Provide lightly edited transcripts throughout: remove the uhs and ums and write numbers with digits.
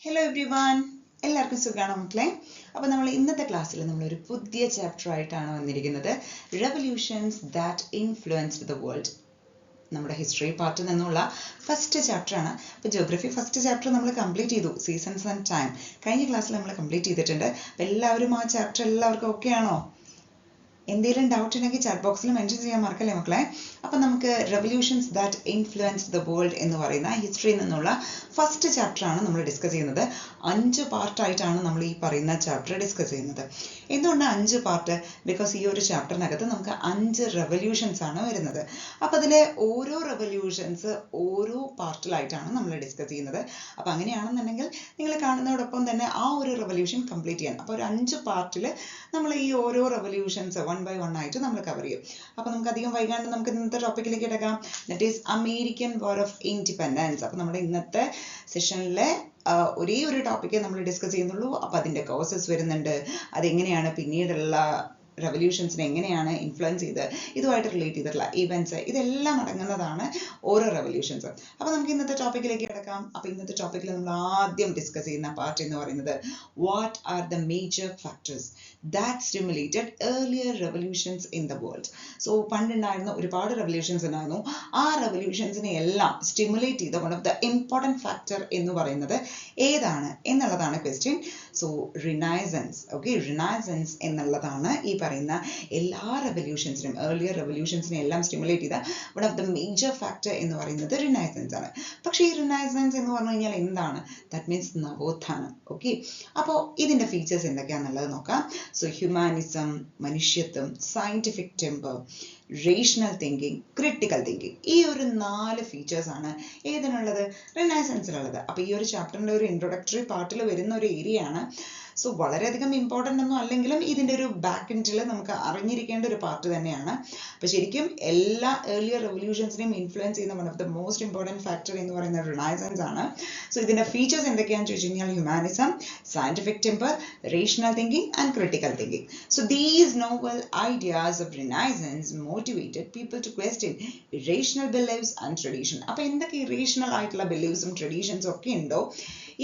Hello every one, എല്ലാവർക്കും സുഖമാണോ മക്കളെ? അപ്പോൾ നമ്മൾ ഇന്നത്തെ ക്ലാസ്സിൽ നമ്മളൊരു പുതിയ ചാപ്റ്റർ ആയിട്ടാണ് വന്നിരിക്കുന്നത്. Revolutions that influenced the world. നമ്മുടെ ഹിസ്റ്ററി പാർട്ടിൽ നിന്നുള്ള ഫസ്റ്റ് ചാപ്റ്റർ ആണ്. അപ്പോൾ ജോഗ്രഫി ഫസ്റ്റ് ചാപ്റ്റർ നമ്മൾ കംപ്ലീറ്റ് ചെയ്തു. സീസൺസ് ആൻഡ് ടൈം കഴിഞ്ഞ ക്ലാസ്സിൽ നമ്മൾ കംപ്ലീറ്റ് ചെയ്തിട്ടുണ്ട്. അപ്പോൾ എല്ലാവരും ആ ചാപ്റ്റർ എല്ലാവർക്കും ഓക്കെ ആണോ? എന്തെങ്കിലും ഡൗട്ട് ഉണ്ടെങ്കിൽ ചാറ്റ് ബോക്സിൽ മെൻഷൻ ചെയ്യാൻ മറക്കല്ലേ മക്കളെ. അപ്പം നമുക്ക് revolutions that influenced the world എന്ന് പറയുന്ന ഹിസ്റ്ററിയിൽ നിന്നുള്ള ഫസ്റ്റ് ചാപ്റ്റർ ആണ് നമ്മൾ ഡിസ്കസ് ചെയ്യുന്നത്. 5 പാർട്ടായിട്ടാണ് നമ്മൾ ഈ പറയുന്ന ചാപ്റ്റർ ഡിസ്കസ് ചെയ്യുന്നത്. എന്തുകൊണ്ട് 5 പാർട്ട്? ബിക്കോസ് ഈ ഒരു ചാപ്റ്ററിനകത്ത് നമുക്ക് 5 റെവല്യൂഷൻസ് ആണ് വരുന്നത്. അപ്പം അതിലെ ഓരോ റെവല്യൂഷൻസ് ഓരോ പാർട്ടിലായിട്ടാണ് നമ്മൾ ഡിസ്കസ് ചെയ്യുന്നത്. അപ്പം അങ്ങനെയാണെന്നുണ്ടെങ്കിൽ നിങ്ങൾ കാണുന്നതോടൊപ്പം തന്നെ ആ ഒരു റെവല്യൂഷൻ കംപ്ലീറ്റ് ചെയ്യാൻ. അപ്പോൾ ഒരു 5 പാർട്ടിൽ നമ്മൾ ഈ ഓരോ റെവല്യൂഷൻസ് 1 by 1 ആയിട്ട് നമ്മൾ കവർ ചെയ്യും. അപ്പോൾ നമുക്ക് അധികം വൈകാണ്ട് നമുക്ക് ഇന്നത്തെ ടോപ്പിക്കിലേക്ക് കിടക്കാം. That is American war of independence. അപ്പോൾ നമ്മുടെ ഇന്നത്തെ സെഷനിലെ ഒരേ ഒരു ടോപ്പിക്കേ നമ്മൾ ഡിസ്കസ് ചെയ്യുന്നുള്ളൂ. അപ്പോൾ അതിൻ്റെ കോസസ് വരുന്നുണ്ട്, അതെങ്ങനെയാണ് പിന്നീടുള്ള റെവല്യൂഷൻസിനെ എങ്ങനെയാണ് ഇൻഫ്ലുവൻസ് ചെയ്ത് ഇതുമായിട്ട് റിലേറ്റ് ചെയ്തിട്ടുള്ള ഇവൻറ്റ്സ്, ഇതെല്ലാം അടങ്ങുന്നതാണ് ഓരോ റെവല്യൂഷൻസ്. അപ്പോൾ നമുക്ക് ഇന്നത്തെ ടോപ്പിക്കിലേക്ക് കിടക്കാം. അപ്പോൾ ഇന്നത്തെ ടോപ്പിക്കിൽ നമ്മൾ ആദ്യം ഡിസ്കസ് ചെയ്യുന്ന പാർട്ട് എന്ന് പറയുന്നത് what are the major factors that stimulated earlier revolutions in the world. So പണ്ടുണ്ടായിരുന്ന ഒരുപാട് റെവല്യൂഷൻസ് ഉണ്ടായിരുന്നു. ആ റെവല്യൂഷൻസിനെ എല്ലാം സ്റ്റിമുലേറ്റ് ചെയ്ത one of the important factor എന്ന് പറയുന്നത് ഏതാണ് എന്നുള്ളതാണ് question. So renaissance. Okay, renaissance എന്നുള്ളതാണ് ഈ പറയുന്ന എല്ലാ റെവല്യൂഷൻസിനും ഏർലിയർ റെവല്യൂഷൻസിനെ എല്ലാം സ്റ്റിമുലേറ്റ് ചെയ്ത one of the major factor എന്ന് പറയുന്നത് റിനൈസൻസ് ആണ്. പക്ഷേ ഈ റിനൈസൻസ് എന്ന് പറഞ്ഞു കഴിഞ്ഞാൽ എന്താണ്? ദാറ്റ് മീൻസ് നവോത്ഥാനം. ഓക്കെ, അപ്പോൾ ഇതിൻ്റെ ഫീച്ചേഴ്സ് എന്തൊക്കെയാണെന്നുള്ളത് നോക്കാം. സോ ഹ്യൂമാനിസം, മനുഷ്യത്വം, scientific temper, rational thinking, critical thinking, ഈ ഒരു 4 ഫീച്ചേഴ്സ് ആണ് ഏതിനുള്ളത്? റിനൈസൻസിലുള്ളത്. അപ്പോൾ ഈ ഒരു ചാപ്റ്ററിൻ്റെ ഒരു ഇൻട്രൊഡക്ടറി പാർട്ടിൽ വരുന്ന ഒരു ഏരിയ ആണ്. സോ വളരെയധികം ഇമ്പോർട്ടൻ്റ് ഒന്നും അല്ലെങ്കിലും ഇതിൻ്റെ ഒരു ബാക്ക് എൻഡിൽ നമുക്ക് അറിഞ്ഞിരിക്കേണ്ട ഒരു പാർട്ട് തന്നെയാണ്. അപ്പോൾ ശരിക്കും എല്ലാ ഏർലിയർ റെവല്യൂഷൻസിനെയും ഇൻഫ്ലുവൻസ് ചെയ്യുന്ന one of the most important factor എന്ന് പറയുന്നത് റിനൈസൻസ് ആണ്. സോ ഇതിൻ്റെ ഫീച്ചേഴ്സ് എന്തൊക്കെയാണെന്ന് ചോദിച്ചു കഴിഞ്ഞാൽ humanism, scientific temper, rational thinking and critical thinking. So these novel ideas of renaissance motivated people to question irrational beliefs and tradition. അപ്പോൾ എന്തൊക്കെ irrational ആയിട്ടുള്ള ബിലീഫ്സും ട്രഡീഷൻസും ഒക്കെ ഉണ്ടോ,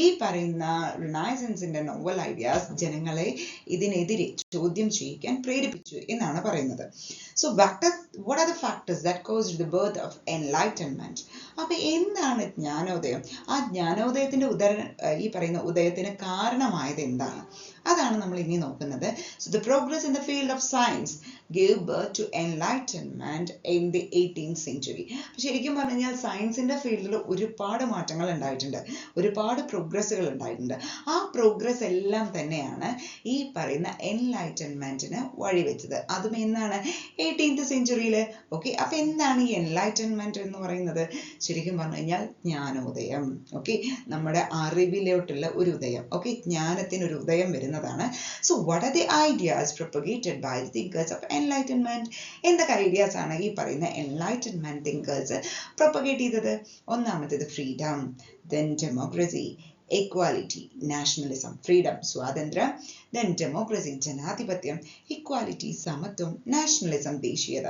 ഈ പറയുന്ന റിനൈസൻസിന്റെ നോവൽ ഐഡിയാസ് ജനങ്ങളെ ഇതിനെതിരെ ചോദ്യം ചെയ്യിക്കാൻ പ്രേരിപ്പിച്ചു എന്നാണ് പറയുന്നത്. So what are the factors that caused the birth of enlightenment? അപ്പോൾ എന്താണ് ജ്ഞാനോദയം? ആ ജ്ഞാനോദയത്തിന്റെ ഈ പറയുന്ന ഉദയത്തിന് കാരണമായത് എന്താണ്? അതാണ് നമ്മൾ ഇനി നോക്കുന്നത്. So the progress in the field of science gave birth to enlightenment in the 18th century. ശരിക്കും പറഞ്ഞാൽ സയൻസിന്റെ ഫീൽഡിൽ ഒരുപാട് മാറ്റങ്ങൾ ഉണ്ടായിട്ടുണ്ട്, ഒരുപാട് പ്രോഗ്രസ്സുകൾ ഉണ്ടായിട്ടുണ്ട്. ആ പ്രോഗ്രസ് എല്ലാം തന്നെയാണ് ഈ പറയുന്ന എൻലൈറ്റൻമെന്റിന് വഴിവെച്ചത്. അതും എന്നാണ്? 18th സെഞ്ചുറിയിൽ. ഓക്കെ, അപ്പൊ എന്താണ് ഈ എൻലൈറ്റൻമെന്റ് എന്ന് പറയുന്നത്? ശരിക്കും പറഞ്ഞു കഴിഞ്ഞാൽ ജ്ഞാനോദയം. ഓക്കെ, നമ്മുടെ അറിവിലോട്ടുള്ള ഒരു ഉദയം. ഓക്കെ, ജ്ഞാനത്തിനൊരു ഉദയം വരുന്നതാണ്. So what are the ideas propagated by the thinkers of enlightenment? എന്തൊക്കെ ഐഡിയാസ് ആണ് ഈ പറയുന്ന enlightenment thinkers പ്രൊപ്പഗേറ്റ് ചെയ്തത്? ഒന്നാമത്തേത് freedom, then democracy, equality, nationalism. Freedom സ്വാതന്ത്ര്യം, then democracy ജനാധിപത്യം, equality സമത്വം, nationalism ദേശീയത.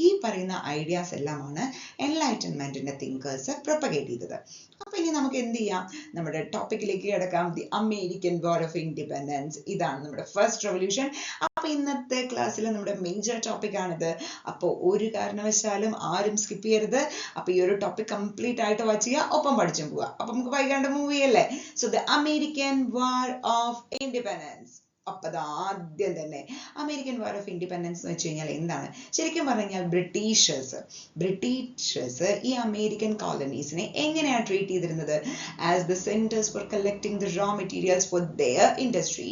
ഈ പറയുന്ന ഐഡിയാസ് എല്ലാമാണ് എൻലൈറ്റൻമെന്റിന്റെ തിങ്കേഴ്സ് പ്രൊപ്പഗേറ്റ് ചെയ്തത്. അപ്പൊ ഇനി നമുക്ക് എന്ത് ചെയ്യാം? നമ്മുടെ ടോപ്പിക്കിലേക്ക് കിടക്കാം. The American war of independence. ഇതാണ് നമ്മുടെ ഫസ്റ്റ് റെവല്യൂഷൻ. അപ്പൊ ഇന്നത്തെ ക്ലാസ്സിൽ നമ്മുടെ മേജർ ടോപ്പിക് ആണിത്. അപ്പോൾ ഒരു കാരണവശാലും ആരും സ്കിപ്പ് ചെയ്യരുത്. അപ്പൊ ഈ ഒരു ടോപ്പിക് കംപ്ലീറ്റ് ആയിട്ട് വാച്ച് ചെയ്യുക, ഒപ്പം പഠിച്ചും പോവുക. അപ്പൊ നമുക്ക് വൈകാണ്ട് മൂവ് ചെയ്യല്ലേ? So the American war of independence. അപ്പൊ അത് ആദ്യം തന്നെ അമേരിക്കൻ വാർ ഓഫ് ഇൻഡിപെൻഡൻസ് എന്ന് വെച്ച് കഴിഞ്ഞാൽ എന്താണ്? ശരിക്കും പറഞ്ഞു കഴിഞ്ഞാൽ ബ്രിട്ടീഷേഴ്സ് ഈ അമേരിക്കൻ കോളനീസിനെ എങ്ങനെയാണ് ട്രീറ്റ് ചെയ്തിരുന്നത്? As the centres for collecting the raw materials for their industry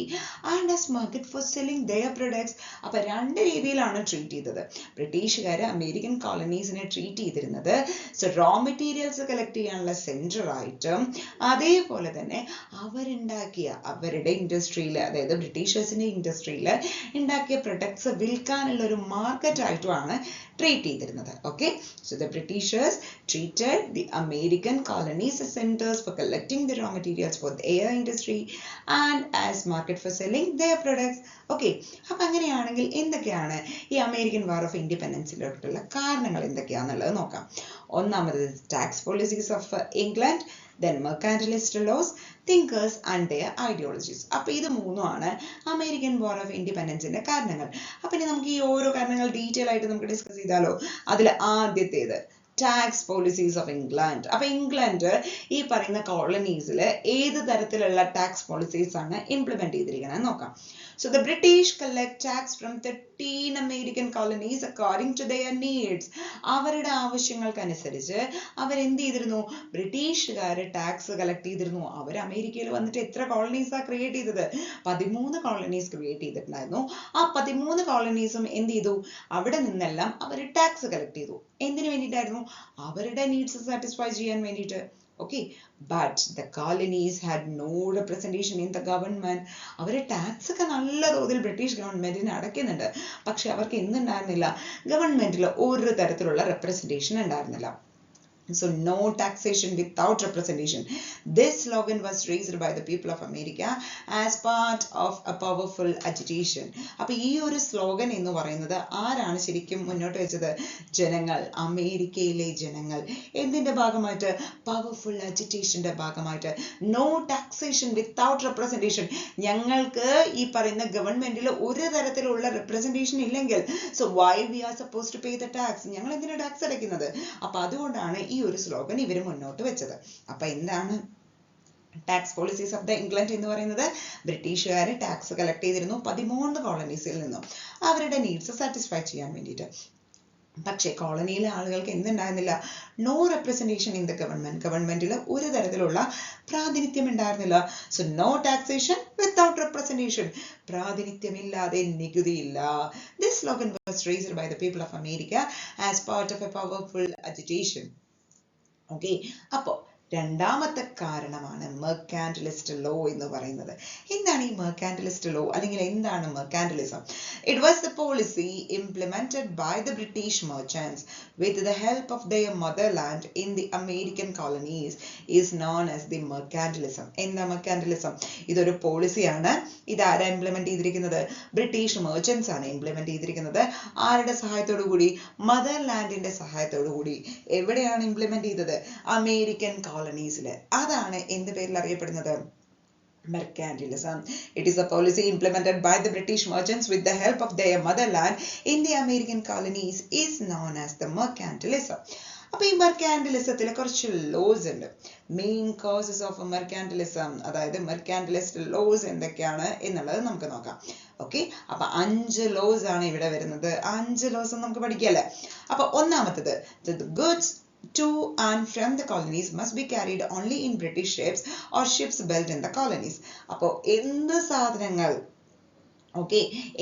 and as market for selling their products. അപ്പൊ 2 രീതിയിലാണ് ട്രീറ്റ് ചെയ്തത്. ബ്രിട്ടീഷുകാർ അമേരിക്കൻ കോളനീസിനെ ട്രീറ്റ് ചെയ്തിരുന്നത് സോ റോ മെറ്റീരിയൽസ് കളക്ട് ചെയ്യാനുള്ള സെന്റർ ആയിട്ടും, അതേപോലെ തന്നെ അവരുണ്ടാക്കിയ അവരുടെ ഇൻഡസ്ട്രിയിൽ, അതായത് ബ്രിട്ടീഷേഴ്സിന്റെ ഇൻഡസ്ട്രിയിൽ ഉണ്ടാക്കിയ പ്രൊഡക്ട്സ് വിൽക്കാനുള്ള ഒരു മാർക്കറ്റ് ആയിട്ടുമാണ് ട്രീറ്റ് ചെയ്തിരുന്നത്. Okay, so the Britishers treated the American colonies as centers for collecting the raw materials for their industry and as market for selling their products. Okay, അപ്പൊ അങ്ങനെയാണെങ്കിൽ എന്തൊക്കെയാണ് ഈ അമേരിക്കൻ വാർ ഓഫ് ഇൻഡിപെൻഡൻസിലോട്ടുള്ള കാരണങ്ങൾ എന്തൊക്കെയാണെന്നുള്ളത് നോക്കാം. ഒന്നാമത് tax policies of England, then mercantilist laws, thinkers and their ideologies. അപ്പോൾ ഇത് മൂന്നുമാണ് അമേരിക്കൻ വാർ ഓഫ് ഇൻഡിപെൻഡൻസിന്റെ കാരണങ്ങൾ. അപ്പൊ ഇനി നമുക്ക് ഈ ഓരോ കാരണങ്ങൾ ഡീറ്റെയിൽ ആയിട്ട് നമുക്ക് ഡിസ്കസ് ചെയ്താലോ. അതിൽ ആദ്യത്തേത് ടാക്സ് പോളിസീസ് ഓഫ് ഇംഗ്ലണ്ട്. അപ്പൊ ഇംഗ്ലണ്ട് ഈ പറയുന്ന കോളനീസിൽ ഏത് തരത്തിലുള്ള ടാക്സ് പോളിസീസ് ആണ് ഇംപ്ലിമെന്റ് ചെയ്തിരിക്കുന്നത് നോക്കാം. So the British collect tax from 13 American colonies according to their needs. അവരുടെ ആവശ്യങ്ങൾക്കനുസരിച്ച് അവരെന്ത് ചെയ്തിരുന്നു? ബ്രിട്ടീഷുകാർ ടാക്സ് കളക്ട് ചെയ്തിരുന്നു. അവർ അമേരിക്കയിൽ വന്നിട്ട് എത്ര കോളനീസാ ക്രിയേറ്റ് ചെയ്തത്? 13 കോളനീസ് ക്രിയേറ്റ് ചെയ്തിട്ടുണ്ടായിരുന്നു. ആ 13 കോളനീസും എന്ത് ചെയ്തു? അവിടെ നിന്നെല്ലാം അവർ ടാക്സ് കളക്ട് ചെയ്തു. എന്തിനു വേണ്ടിയിട്ടായിരുന്നു? അവരുടെ നീഡ്സ് സാറ്റിസ്ഫൈ ചെയ്യാൻ വേണ്ടിയിട്ട്. Okay, but the colonies had no representation in the government. അവര് ടാക്സ് ഒക്കെ നല്ല തോതിൽ ബ്രിട്ടീഷ് ഗവൺമെന്റിന് അടയ്ക്കുന്നുണ്ട്. പക്ഷെ അവർക്ക് എന്തുണ്ടായിരുന്നില്ല? ഗവൺമെന്റിൽ ഒരു തരത്തിലുള്ള റെപ്രസെന്റേഷൻ ഉണ്ടായിരുന്നില്ല. So no taxation without representation. This slogan was raised by the people of America as part of a powerful agitation. അപ്പോൾ ഈ ഒരു സ്ലോഗൻ എന്ന് പറയുന്നത് ആരാണ് ശരിക്കും മുന്നോട്ട് വെച്ചത്? ജനങ്ങൾ, അമേരിക്കയിലെ ജനങ്ങൾ. എന്തിന്റെ ഭാഗമായിട്ട്? പവർഫുൾ അജിറ്റേഷന്റെ ഭാഗമായിട്ട്. No taxation without representation. ഞങ്ങൾക്ക് ഈ പറയുന്ന ഗവൺമെന്റിൽ ഒരു തരത്തിലുള്ള റെപ്രസെന്റേഷൻ ഇല്ലെങ്കിൽ so why we are suppose to pay the tax? ഞങ്ങൾ എന്തിനാണ് ടാക്സ് അടയ്ക്കുന്നത്? അപ്പൊ അതുകൊണ്ടാണ് ഈ ഒരു സ്ലോഗൻ ഇവർ മുന്നോട്ട് വെച്ചത്. അപ്പൊ എന്താണ് tax policies of the England എന്ന് പറയുന്നത്? ബ്രിട്ടീഷുകാർ ടാക്സ് കളക്ട് ചെയ്തിരുന്നു 13 കോളനീസിൽ നിന്നും അവരുടെ നീഡ്സ് സാറ്റിസ്ഫൈ ചെയ്യാൻ വേണ്ടിയിട്ട്. പക്ഷേ കോളനിയിലെ ആളുകൾക്ക് എന്തുണ്ടായിരുന്നില്ല? No representation in the government. ഗവൺമെന്റിൽ ഒരു തരത്തിലുള്ള പ്രാതിനിധ്യം ഉണ്ടായിരുന്നില്ല. So no taxation without representation. പ്രാതിനിധ്യമില്ലാതെ നികുതിയില്ല. This slogan was raised by the people of America as part of a powerful agitation. Okay, അപ്പോ രണ്ടാമത്തെ കാരണമാണ് മെർക്കാന്റിലിസ്റ്റ് ലോ എന്ന് പറയുന്നത്. എന്താണ് ഈ മെർക്കാന്റിലിസ്റ്റ് ലോ, അല്ലെങ്കിൽ എന്താണ് mercantilism? It was the policy implemented by the British merchants with the help of their motherland in the American colonies is known as the mercantilism. എന്താ മെർക്കാന്റിലിസം? ഇതൊരു പോളിസിയാണ്. ഇതാരാ ഇംപ്ലിമെന്റ് ചെയ്തിരിക്കുന്നത്? ബ്രിട്ടീഷ് മെർച്ചന്റ്സ് ആണ് ഇംപ്ലിമെന്റ് ചെയ്തിരിക്കുന്നത്. ആരുടെ സഹായത്തോടു കൂടി? മദർലാൻഡിന്റെ സഹായത്തോടു കൂടി. എവിടെയാണ് ഇംപ്ലിമെന്റ് ചെയ്തത്? അമേരിക്കൻ കോളനീസില്. അതാണ് എന്ത് പേരിൽ അറിയപ്പെടുന്നത്? Mercantilism. It is a policy implemented by the British merchants with the help of their motherland in the American colonies is known as the mercantilism. അപ്പൊ ഈ മെർക്കാന്റിലിസത്തിൽ കുറച്ച് ലോസ് ഉണ്ട്. മെയിൻ കോസസ് ഓഫ് മെർക്കാന്റിലിസം, അതായത് മെർക്കാന്റിലിസ്റ്റ് ലോസ് എന്തൊക്കെയാണ് എന്നുള്ളത് നമുക്ക് നോക്കാം. ഓക്കെ, അപ്പൊ 5 ലോസ് ആണ് ഇവിടെ വരുന്നത്. 5 ലോസ് നമുക്ക് പഠിക്കല്ലേ. അപ്പൊ ഒന്നാമത്തത്, the goods to and from the colonies must be carried only in British ships or ships built in the colonies. അപ്പോൾ എന്ത് സാധനങ്ങൾ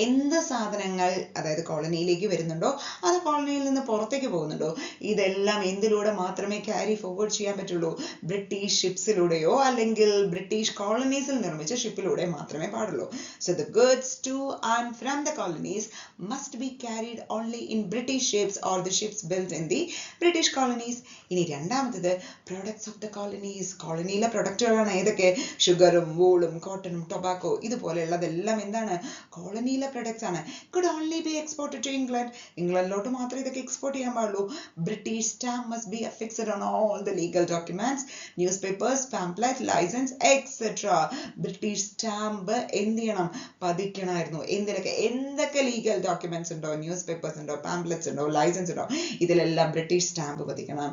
എന്ത് സാധനങ്ങൾ അതായത് കോളനിയിലേക്ക് വരുന്നുണ്ടോ അത് കോളനിയിൽ നിന്ന് പുറത്തേക്ക് പോകുന്നുണ്ടോ ഇതെല്ലാം എന്തിലൂടെ മാത്രമേ ക്യാരി ഫോർവേഡ് ചെയ്യാൻ പറ്റുള്ളൂ? ബ്രിട്ടീഷ് ഷിപ്സിലൂടെയോ അല്ലെങ്കിൽ ബ്രിട്ടീഷ് കോളനീസിൽ നിർമ്മിച്ച ഷിപ്പിലൂടെ മാത്രമേ പാടുള്ളൂ. So the goods two and from the colonies must be carried only in British ships or the ships built in the British colonies. ഇനി രണ്ടാമത്തത് പ്രൊഡക്ട്സ് ഓഫ് ദ കോളനീസ്. കോളനിയിലെ പ്രൊഡക്റ്റുകളാണ് ഏതൊക്കെ? ഷുഗറും വൂളും കോട്ടണും ടൊബാക്കോ ഇതുപോലെയുള്ളതെല്ലാം എന്താണ്? കോളനിയിലെ പ്രൊഡക്ട്സ് ആണ്. could only be exported to England. ഇംഗ്ലണ്ടിലോട്ട് മാത്രമേ ഇതൊക്കെ എക്സ്പോർട്ട് ചെയ്യാൻ പാടുള്ളൂ. British stamp must be affixed on all the legal documents, newspapers, pamphlet, license, etc. British stamp എന്ത് ചെയ്യണം? പതിക്കണമായിരുന്നു. എന്തൊക്കെ ലീഗൽ ഡോക്യുമെന്റ്സ് ഉണ്ടോ, ന്യൂസ് പേപ്പേഴ്സ് ഉണ്ടോ, പാംപ്ലെറ്റ്സ് ഉണ്ടോ, ലൈസൻസ് ഉണ്ടോ, ഇതിലെല്ലാം ബ്രിട്ടീഷ് സ്റ്റാമ്പ് പതിക്കണം.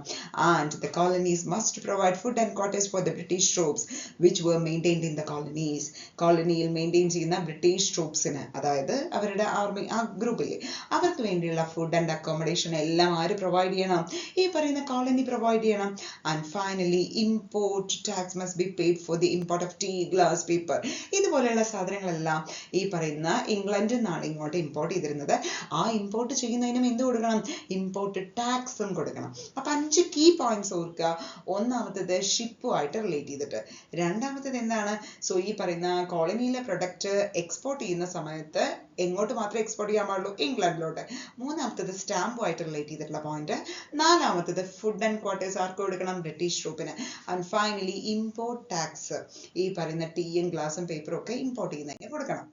And the colonies must provide food and quarters for the British troops which were maintained in the colonies. കോളനിയിൽ മെയിൻറ്റെയിൻ ചെയ്യുന്ന ബ്രിട്ടീഷ് ട്രൂപ്സിന്, അതായത് അവരുടെ ആർമി ആ ഗ്രൂപ്പിൽ അവർക്ക് വേണ്ടിയുള്ള ഫുഡ് ആൻഡ് അക്കോമഡേഷൻ എല്ലാം ആര് പ്രൊവൈഡ് ചെയ്യണം? ഈ പറയുന്ന കോളനി പ്രൊവൈഡ് ചെയ്യണം. And finally import tax must be paid for the import of tea, glass, paper ഇതുപോലെയുള്ള സാധനങ്ങളെല്ലാം ഈ പറയുന്ന ഇംഗ്ലണ്ടിൽ നിന്നാണ് ഇങ്ങോട്ട് ഇമ്പോർട്ട് ചെയ്തിരുന്നത്. ആ ഇമ്പോർട്ട് ചെയ്യുന്നതിനും എന്ത് കൊടുക്കണം? ഇമ്പോർട്ട് ടാക്സും കൊടുക്കണം. അപ്പൊ 5 കീ പോയിന്റ്സ് ഓർക്കുക. ഒന്നാമത്തത് ഷിപ്പുമായിട്ട് റിലേറ്റ് ചെയ്തിട്ട്, രണ്ടാമത്തത് എന്താണ്? സോ ഈ പറയുന്ന കോളനിയിലെ പ്രൊഡക്റ്റ് എക്സ്പോർട്ട് ചെയ്യുന്ന സമയത്ത് എങ്ങോട്ട് മാത്രമേ എക്സ്പോർട്ട് ചെയ്യാൻ പാടുള്ളൂ? ഇംഗ്ലണ്ടിലോട്ട്. മൂന്നാമത്തത് സ്റ്റാമ്പുമായിട്ട് റിലേറ്റ് ചെയ്തിട്ടുള്ള പോയിന്റ്. നാലാമത്തത് ഫുഡ് ആൻഡ് ക്വാർട്ടേഴ്സ് ആർക്ക് കൊടുക്കണം? ബ്രിട്ടീഷ് ട്രൂപ്പിന്. ആൻഡ് ഫൈനലി ഇമ്പോർട്ട് ടാക്സ്, ഈ പറയുന്ന ടീയും ഗ്ലാസും പേപ്പറും ഒക്കെ ഇമ്പോർട്ട് ചെയ്യുന്നതിന് കൊടുക്കണം.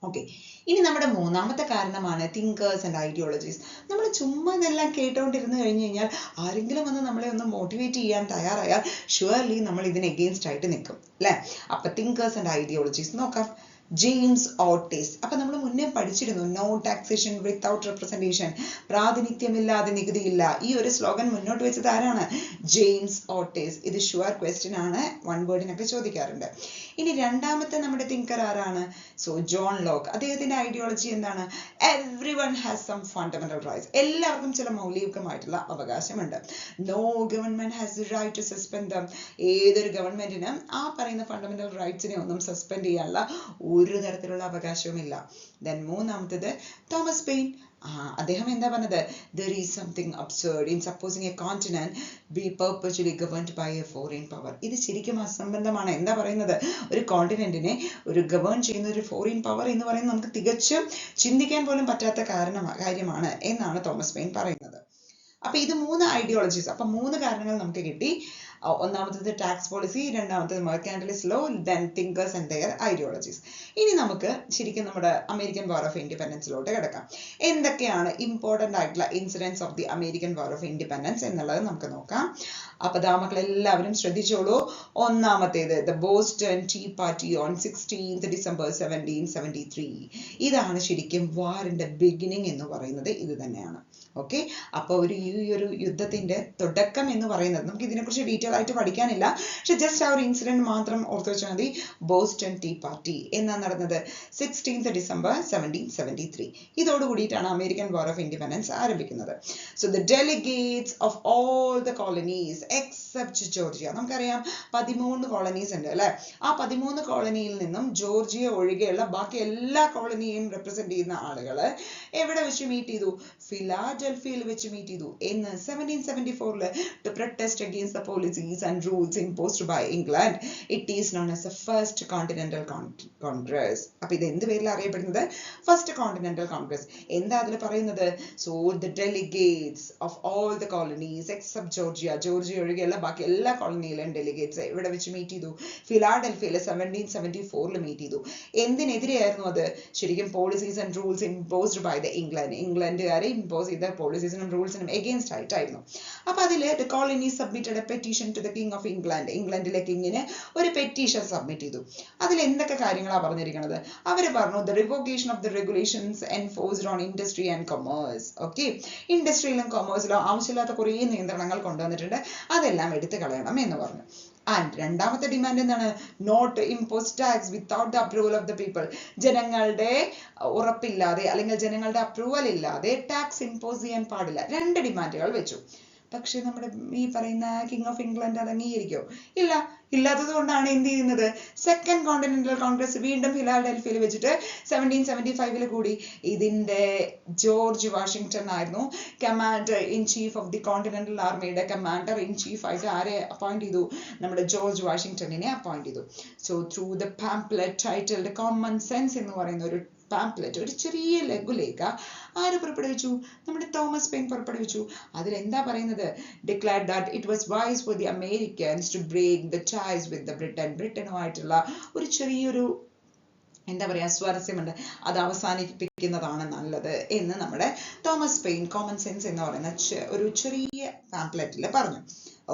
ഓക്കെ, ഇനി നമ്മുടെ മൂന്നാമത്തെ കാരണമാണ് തിങ്കേഴ്സ് ആൻഡ് ഐഡിയോളജീസ്. നമ്മൾ ചുമ്മാ ഇതെല്ലാം കേട്ടോണ്ടിരുന്ന് കഴിഞ്ഞ് കഴിഞ്ഞാൽ ആരെങ്കിലും വന്ന് നമ്മളെ ഒന്ന് മോട്ടിവേറ്റ് ചെയ്യാൻ തയ്യാറായാൽ ഷുവർലി നമ്മൾ ഇതിന് എഗെയിൻസ്റ്റ് ആയിട്ട് നിൽക്കും അല്ലേ. അപ്പൊ തിങ്കേഴ്സ് ആൻഡ് ഐഡിയോളജീസ് നോക്കാം. James Otis. അപ്പൊ നമ്മൾ മുന്നേ പഠിച്ചിരുന്നു, നോ ടാക്സേഷൻ വിത്തൗട്ട് റെപ്രസെന്റേഷൻ, പ്രാതിനിധ്യമില്ലാതെ നികുതിയില്ല. ഈ ഒരു സ്ലോഗൻ മുന്നോട്ട് വെച്ചത് ആരാണ്? James Otis. ഇത് ഷുവർ ക്വസ്റ്റ്യൻ ആണ്, വൺ വേർഡിനൊക്കെ ചോദിക്കാറുണ്ട്. ഇനി രണ്ടാമത്തെ നമ്മുടെ തിങ്കർ ആരാണ്? So John Locke. അദ്ദേഹത്തിന്റെ ഐഡിയോളജി എന്താണ്? Every one has some fundamental rights. എല്ലാവർക്കും ചില മൗലികമായിട്ടുള്ള അവകാശമുണ്ട്. No government has the right to suspend them. ഏതൊരു ഗവൺമെന്റിനും ആ പറയുന്ന ഫണ്ടമെന്റൽ റൈറ്റ്സിനെ ഒന്നും സസ്പെൻഡ് ചെയ്യാനുള്ള ഒരു തരത്തിലുള്ള അവകാശവുമില്ല. ദെൻ മൂന്നാമത്തേത് തോമസ് പെയിൻ. അദ്ദേഹം എന്താ പറഞ്ഞത്? There is something absurd in supposing a continent be perpetually governed by a foreign power. ഇത് ശരിക്കും അസംബന്ധമാണ്. എന്താ പറയുന്നത്? ഒരു കോണ്ടിനെന്റിനെ ഒരു ഗവേൺ ചെയ്യുന്ന ഒരു ഫോറിൻ പവർ എന്ന് പറയുന്നത് നമുക്ക് തികച്ചും ചിന്തിക്കാൻ പോലും പറ്റാത്ത കാര്യമാണ് എന്നാണ് തോമസ് പെയിൻ പറയുന്നത്. അപ്പൊ ഇത് 3 ഐഡിയോളജീസ്. അപ്പൊ 3 കാരണങ്ങൾ നമുക്ക് കിട്ടി. ഒന്നാമത്തേത് ടാക്സ് പോളിസി, രണ്ടാമത്തേത് mercantilist law, then thinkers and their ideologies. ഇനി നമുക്ക് ശരിക്കും നമ്മുടെ അമേരിക്കൻ വാർ ഓഫ് ഇൻഡിപെൻഡൻസിലോട്ട് കിടക്കാം. എന്തൊക്കെയാണ് ഇമ്പോർട്ടന്റ് ആയിട്ടുള്ള incidence of the American war of independence എന്നുള്ളത് നമുക്ക് നോക്കാം. അപ്പൊ മക്കൾ എല്ലാവരും ശ്രദ്ധിച്ചോളൂ. ഒന്നാമത്തേത് the Boston tea party on 16th December 1773. ഇതാണ് ശരിക്കും വാറിന്റെ ബിഗിനിങ് എന്ന് പറയുന്നത് ഇത് തന്നെയാണ്. ഓക്കെ, അപ്പൊ ഈ ഒരു യുദ്ധത്തിന്റെ തുടക്കം എന്ന് പറയുന്നത് നമുക്ക് ഇതിനെക്കുറിച്ച് ഡീറ്റെയിൽ ആയിട്ട് പഠിക്കാനില്ല, പക്ഷെ ജസ്റ്റ് ആ ഒരു ഇൻസിഡന്റ് മാത്രം ഓർത്ത് വെച്ചാൽ മതി. ബോസ്റ്റൺ ടീ പാർട്ടി എന്നാ നടന്നത് 16th December 1773. ഇതോടുകൂടിയിട്ടാണ് അമേരിക്കൻ വാർ ഓഫ് ഇൻഡിപെൻഡൻസ് ആരംഭിക്കുന്നത്. So the delegates of all the colonies except Georgia. നമുക്കറിയാം 13 കോളനീസ് ഉണ്ട് അല്ലെ. ആ 13 കോളനിയിൽ നിന്നും ജോർജിയ ഒഴികെയുള്ള ബാക്കി എല്ലാ കോളനിയെയും റെപ്രസെന്റ് ചെയ്യുന്ന ആളുകള് എവിടെ വെച്ച് മീറ്റ് ചെയ്തു? ഫിലാഡൽഫിയയിൽ വെച്ച് മീറ്റ് ചെയ്തു. എന്ന് 1774 to protest against the policies and rules imposed by England. It is known as the First Continental Congress. അപ്പൊ ഇത് എന്ത് പേരിൽ അറിയപ്പെടുന്നത്? First continental Congress. എന്താ അതിൽ പറയുന്നത്? So the delegates of all the colonies except Georgia, Georgia ഒഴികെയുള്ള ബാക്കി എല്ലാ കോളനിയിലും ഡെലിഗേറ്റ്സ് എവിടെ വെച്ച് മീറ്റ് ചെയ്തു? ഫിലാഡൽഫിയയിൽ 1774 മീറ്റ് ചെയ്തു. എന്തിനെതിരെയായിരുന്നു അത്? ശരിക്കും policies and rules imposed by the ഇംഗ്ലണ്ടുകാരെ ഇമ്പോസ് ചെയ്ത പോളിസീസിനും റൂൾസിനും എഗെയിൻസ്റ്റ് ആയിട്ടായിരുന്നു. അപ്പൊ അതില് the colonies submitted a petition to the king of England. ഇംഗ്ലണ്ടിലെ കിങ്ങിന് ഒരു പെറ്റീഷൻ സബ്മിറ്റ് ചെയ്തു. അതിൽ എന്തൊക്കെ കാര്യങ്ങളാണ് പറഞ്ഞിരിക്കുന്നത്? അവര് പറഞ്ഞു the revocation of the regulations enforced on industry and commerce. Okay, ഇൻഡസ്ട്രിയിലും കൊമേഴ്സിലും ആവശ്യമില്ലാത്ത കുറേ നിയന്ത്രണങ്ങൾ കൊണ്ടുവന്നിട്ടുണ്ട്, അതെല്ലാം എടുത്തു കളയണം എന്ന് പറഞ്ഞു. ആൻഡ് രണ്ടാമത്തെ ഡിമാൻഡ് എന്താണ്? Not impose tax without the approval of the people. ജനങ്ങളുടെ ഉറപ്പില്ലാതെ അല്ലെങ്കിൽ ജനങ്ങളുടെ അപ്രൂവൽ ഇല്ലാതെ ടാക്സ് ഇമ്പോസ് ചെയ്യാൻ പാടില്ല. 2 ഡിമാൻഡുകൾ വെച്ചു. പക്ഷെ നമ്മുടെ ഈ പറയുന്ന കിങ് ഓഫ് ഇംഗ്ലണ്ട് അത് അംഗീകരിക്കോ? ഇല്ല. ഇല്ലാത്തത് കൊണ്ടാണ് എന്ത് ചെയ്യുന്നത്? സെക്കൻഡ് കോണ്ടിനെന്റൽ കോൺഗ്രസ് വീണ്ടും ഫിലാഡൽഫിയയിൽ വെച്ചിട്ട് 1775 കൂടി. ഇതിന്റെ ജോർജ് വാഷിംഗ്ടൺ ആയിരുന്നു commander in chief of the continental ആർമിയുടെ കമാൻഡർ ഇൻ ചീഫ് ആയിട്ട് ആരെ അപ്പോയിന്റ് ചെയ്തു? നമ്മുടെ ജോർജ് വാഷിംഗ്ടണിനെ അപ്പോയിന്റ് ചെയ്തു. So through the pamphlet titled common sense എന്ന് പറയുന്ന ഒരു പാംപ്ലെറ്റ്, ഒരു ചെറിയ ലഘുലേഖ ആര് പുറപ്പെടുവിച്ചു? നമ്മുടെ തോമസ് പെയിൻ പുറപ്പെടുവിച്ചു. അതിൽ എന്താ പറയുന്നത്? Declared that it was wise for the Americans to break the ties with the ബ്രിട്ടനുമായിട്ടുള്ള ഒരു ചെറിയൊരു എന്താ പറയാ സ്വാരസ്യമുണ്ട്, അത് അവസാനിപ്പിക്കുന്നതാണ് നല്ലത് എന്ന് നമ്മുടെ തോമസ് പെയിൻ കോമൺ സെൻസ് എന്ന് പറയുന്ന ഒരു ചെറിയ പാംപ്ലെറ്റിൽ പറഞ്ഞു.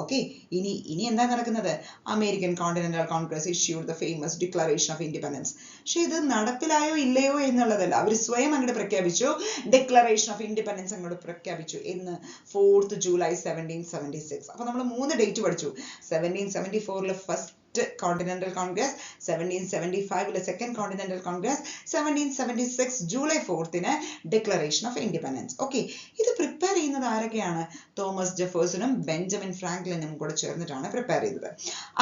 ഓക്കെ, ഇനി എന്താ നടക്കുന്നത്? American continental Congress issued the famous declaration of independence. പക്ഷെ ഇത് നടപ്പിലായോ ഇല്ലയോ എന്നുള്ളതല്ല, അവർ സ്വയം അങ്ങോട്ട് പ്രഖ്യാപിച്ചു. ഡിക്ലറേഷൻ ഓഫ് ഇൻഡിപെൻഡൻസ് അങ്ങോട്ട് പ്രഖ്യാപിച്ചു. എന്ന് 4th July 1776. അപ്പൊ നമ്മൾ 3 ഡേറ്റ് പഠിച്ചു. 1774 first continental Congress, 1775 second continental Congress, 1776 July 4th declaration of independence. Okay, ഇത് പ്രിപ്പയർ ചെയ്യുന്നത് ആരൊക്കെയാണ്? തോമസ് ജെഫേഴ്സണും ബെഞ്ചമിൻ ഫ്രാങ്ക്ലിനും കൂടെ ചേർന്നിട്ടാണ് പ്രിപ്പയർ ചെയ്തത്.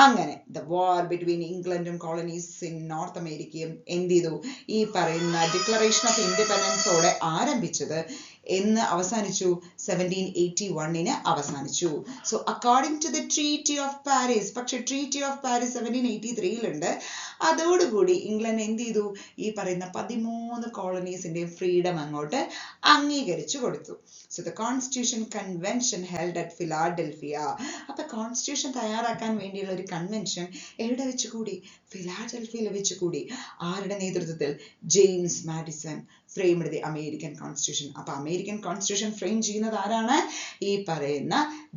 അങ്ങനെ ദ വാർ ബിറ്റ്വീൻ ഇംഗ്ലണ്ടും കോളനീസ് ഇൻ നോർത്ത് അമേരിക്കയും എന്ത് ചെയ്തു? ഈ പറയുന്ന ഡിക്ലറേഷൻ ഓഫ് ഇൻഡിപെൻഡൻസോടെ ആരംഭിച്ചത് എന്ന് അവസാനിച്ചു? 1781 അവസാനിച്ചു. So according to the treaty of Paris, പക്ഷെ ട്രീറ്റി ഓഫ് പാരീസ് 1783 അതോടുകൂടി ഇംഗ്ലണ്ട് എന്ത് ചെയ്തു? ഈ പറയുന്ന 13 കോളനീസിന്റെയും ഫ്രീഡം അങ്ങോട്ട് അംഗീകരിച്ചു കൊടുത്തു. So the constitution convention held at Philadelphia. അപ്പൊ കോൺസ്റ്റിറ്റ്യൂഷൻ തയ്യാറാക്കാൻ വേണ്ടിയുള്ള ഒരു കൺവെൻഷൻ എവിടെ വെച്ച് കൂടി? ഫിലാഡൽഫിയയിൽ വെച്ച് കൂടി. ആരുടെ നേതൃത്വത്തിൽ? James Madison framed the American constitution. അപ്പൊ അമേരിക്കൻ കോൺസ്റ്റിറ്റ്യൂഷൻ ഫ്രെയിം ചെയ്യുന്നത് ആരാണ്? ഈ പറയുന്ന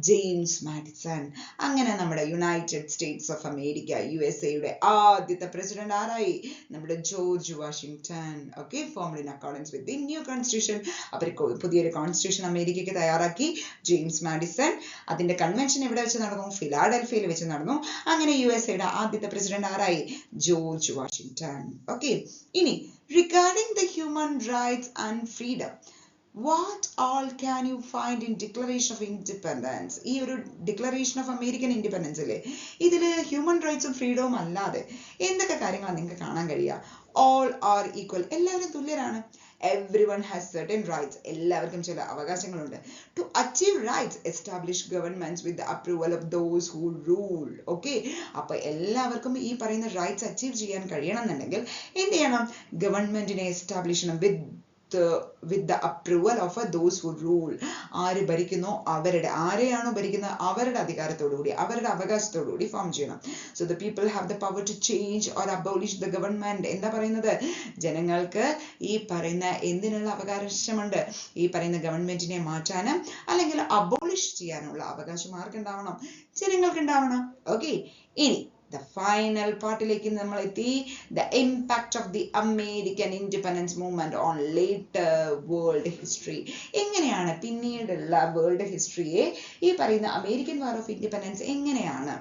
ജെയിംസ് മാഡിസൺ. അങ്ങനെ നമ്മുടെ United States of America, USA ആദ്യത്തെ പ്രസിഡന്റ് ആരായി? നമ്മുടെ George Washington. Okay, formed in accordance with the new constitution. അവർ പുതിയൊരു കോൺസ്റ്റിറ്റ്യൂഷൻ അമേരിക്കയ്ക്ക് തയ്യാറാക്കി. James Madison. അതിന്റെ കൺവെൻഷൻ എവിടെ വെച്ച് നടന്നു? ഫിലാഡൽഫിയയിൽ വെച്ച് നടന്നു. അങ്ങനെ USA ആദ്യത്തെ പ്രസിഡന്റ് ആരായി? George Washington. ഓക്കെ, ഇനി regarding the human rights and freedom, what all can you find in Declaration of Independence? ഈ ഒരു ഡിക്ലറേഷൻ ഓഫ് അമേരിക്കൻ ഇൻഡിപെൻഡൻസ് ഇല്ലേ, ഇതില് ഹ്യൂമൻ റൈറ്റ്സും ഫ്രീഡവും അല്ലാതെ എന്തൊക്കെ കാര്യങ്ങളാണ് നിങ്ങൾക്ക് കാണാൻ കഴിയുക? all are equal, എല്ലാവരും തുല്യരാണ്. everyone has certain rights, എല്ലാവർക്കും ചില അവകാശങ്ങളുണ്ട്. to achieve rights, establish governments with the approval of those who rule. okay, അപ്പൊ എല്ലാവർക്കും ഈ പറയുന്ന റൈറ്റ്സ് അച്ചീവ് ചെയ്യാൻ കഴിയണം എന്നുണ്ടെങ്കിൽ എന്ത് ചെയ്യണം? ഗവൺമെന്റിനെ എസ്റ്റാബ്ലിഷ് ചെയ്യണം with the approval of those who rule. ആര് ഭരിക്കുന്നോ അവരുടെ, ആരെയാണോ ഭരിക്കുന്നത് അവരുടെ അധികാരത്തോടുകൂടി, അവരുടെ അവകാശത്തോടുകൂടി ഫോം ചെയ്യണം. so the people have the power to change or abolish the government. എന്താ പറയുന്നത്? ജനങ്ങൾക്ക് ഈ പറയുന്ന എന്തിനുള്ള അവകാശമുണ്ട്? ഈ പറയുന്ന ഗവൺമെന്റിനെ മാറ്റാനും അല്ലെങ്കിൽ അബോളിഷ് ചെയ്യാനുള്ള അവകാശം ആർക്കുണ്ടാവണം? ജനങ്ങൾക്ക് ഉണ്ടാവണം. ഓക്കെ, ഇനി the final പാർട്ടിലേക്ക് നമ്മൾ എത്തി. the impact of the American independence movement on later world history. എങ്ങനെയാണ് പിന്നീടുള്ള വേൾഡ് ഹിസ്റ്ററിയെ ഈ പറയുന്ന അമേരിക്കൻ വാർ ഓഫ് ഇൻഡിപെൻഡൻസ് എങ്ങനെയാണ്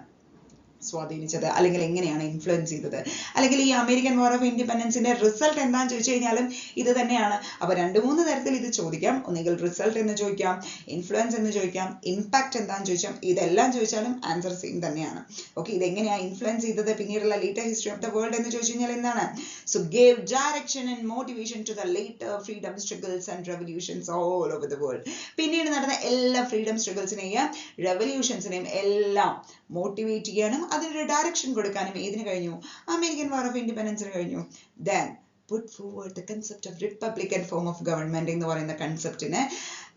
സ്വാധീനിച്ചത്, അല്ലെങ്കിൽ എങ്ങനെയാണ് ഇൻഫ്ലുവൻസ് ചെയ്തത്, അല്ലെങ്കിൽ ഈ അമേരിക്കൻ വാർ ഓഫ് ഇൻഡിപെൻഡൻസിന്റെ റിസൾട്ട് എന്താണെന്ന് ചോദിച്ചു കഴിഞ്ഞാലും ഇത് തന്നെയാണ്. അപ്പൊ 2-3 തരത്തിൽ ഇത് ചോദിക്കാം. ഒന്നുകിൽ റിസൾട്ട് എന്ന് ചോദിക്കാം, ഇൻഫ്ലുവൻസ് എന്ന് ചോദിക്കാം, ഇമ്പാക്ട് എന്താണെന്ന് ചോദിച്ചാൽ, ഇതെല്ലാം ചോദിച്ചാലും ആൻസർ സെയിം തന്നെയാണ്. ഓക്കെ, ഇതെങ്ങനെയാണ് ഇൻഫ്ലുവൻസ് ചെയ്തത് പിന്നീടുള്ള later history of the world എന്ന് ചോദിച്ചു കഴിഞ്ഞാൽ എന്താണ്? So gave direction and motivation to the later freedom struggles and revolutions all over the world. പിന്നീട് നടന്ന എല്ലാ ഫ്രീഡം സ്ട്രഗിൾസിനെയും റെവല്യൂഷൻസിനെയും എല്ലാം മോട്ടിവേറ്റ് ചെയ്യാനും അതിനൊരു ഡയറക്ഷൻ കൊടുക്കാനും ഏതിന് കഴിഞ്ഞു? അമേരിക്കൻ വാർ ഓഫ് ഇൻഡിപെൻഡൻസിന് കഴിഞ്ഞു. then put forward the concept of republican form of government എന്ന് പറയുന്ന കൺസെപ്റ്റിനെ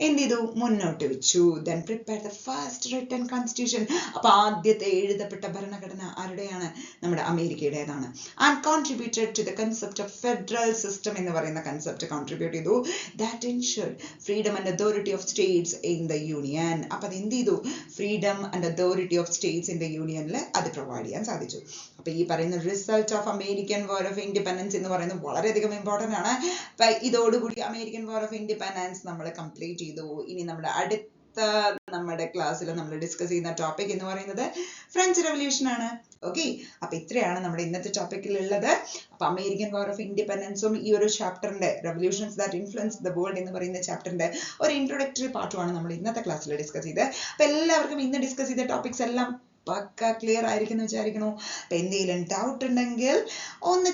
എന്ത് ചെയ്തു? മുന്നോട്ട് വെച്ചു. then prepare the first written constitution. അപ്പൊ ആദ്യത്തെ എഴുതപ്പെട്ട ഭരണഘടന ആരുടെയാണ്? നമ്മുടെ അമേരിക്കയുടേതാണ്. and contributed to the concept of federal system എന്ന് പറയുന്ന കൺസെപ്റ്റ് കോൺട്രിബ്യൂട്ട് ചെയ്തു. that ensured freedom and authority of states in the union. അപ്പൊ അത് എന്ത് ചെയ്തു? freedom and authority of states in the unionൽ അത് പ്രൊവൈഡ് ചെയ്യാൻ സാധിച്ചു. അപ്പൊ ഈ പറയുന്ന result of American war of independence എന്ന് പറയുന്നത് വളരെയധികം ഇമ്പോർട്ടന്റ് ആണ്. അപ്പൊ ഇതോടുകൂടി അമേരിക്കൻ വാർ ഓഫ് ഇൻഡിപെൻഡൻസ് നമ്മൾ കംപ്ലീറ്റ് ചെയ്തു. ഇനി നമ്മുടെ ക്ലാസ്സിൽ നമ്മൾ ഡിസ്കസ് ചെയ്യുന്ന ടോപ്പിക് എന്ന് പറയുന്നത് ഫ്രഞ്ച് റെവല്യൂഷൻ ആണ്. ഓക്കെ, അപ്പൊ ഇത്രയാണ് നമ്മുടെ ഇന്നത്തെ ടോപ്പിക്കിൽ ഉള്ളത്. അപ്പൊ അമേരിക്കൻ വാർ ഓഫ് ഇൻഡിപെൻഡൻസും ഈ ഒരു ചാപ്റ്ററിന്റെ revolutions that influence the world എന്ന് പറയുന്ന ചാപ്റ്ററിന്റെ ഒരു ഇൻട്രോഡക്ടറി പാർട്ടുമാണ് നമ്മൾ ഇന്നത്തെ ക്ലാസ്സിൽ ഡിസ്കസ് ചെയ്തത്. അപ്പൊ എല്ലാവർക്കും ഇന്ന് ഡിസ്കസ് ചെയ്ത ടോപ്പിക്സ് എല്ലാം പക്ക ക്ലിയർ ആയിരിക്കും എന്ന് വിചാരിക്കണു. അപ്പൊ എന്തെങ്കിലും ഡൗട്ട് ഉണ്ടെങ്കിൽ ഒന്ന്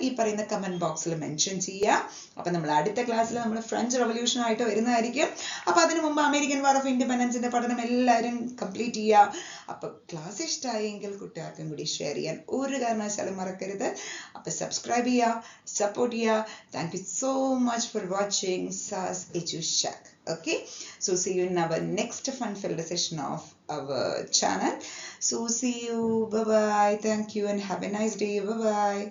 ഈ പറയുന്ന കമന്റ് ബോക്സിൽ മെൻഷൻ ചെയ്യാം. അപ്പൊ നമ്മൾ അടുത്ത ക്ലാസ്സിൽ നമ്മൾ ഫ്രഞ്ച് റെവല്യൂഷൻ ആയിട്ട് വരുന്നതായിരിക്കും. അപ്പൊ അതിനു മുമ്പ് അമേരിക്കൻ വാർ ഓഫ് ഇൻഡിപെൻഡൻസിന്റെ പഠനം എല്ലാവരും കംപ്ലീറ്റ് ചെയ്യുക. അപ്പൊ ക്ലാസ് ഇഷ്ടമായെങ്കിൽ കുട്ടികൾക്കും കൂടി ഷെയർ ചെയ്യാൻ ഒരു കാരണവശാലും മറക്കരുത്. അപ്പൊ സബ്സ്ക്രൈബ് ചെയ്യുക, സപ്പോർട്ട് ചെയ്യുക. Thank you so much for watching SAS EduShack. Okay, so see you in our next fun-filled session of our channel. So see you, bye bye, thank you and have a nice day, bye bye.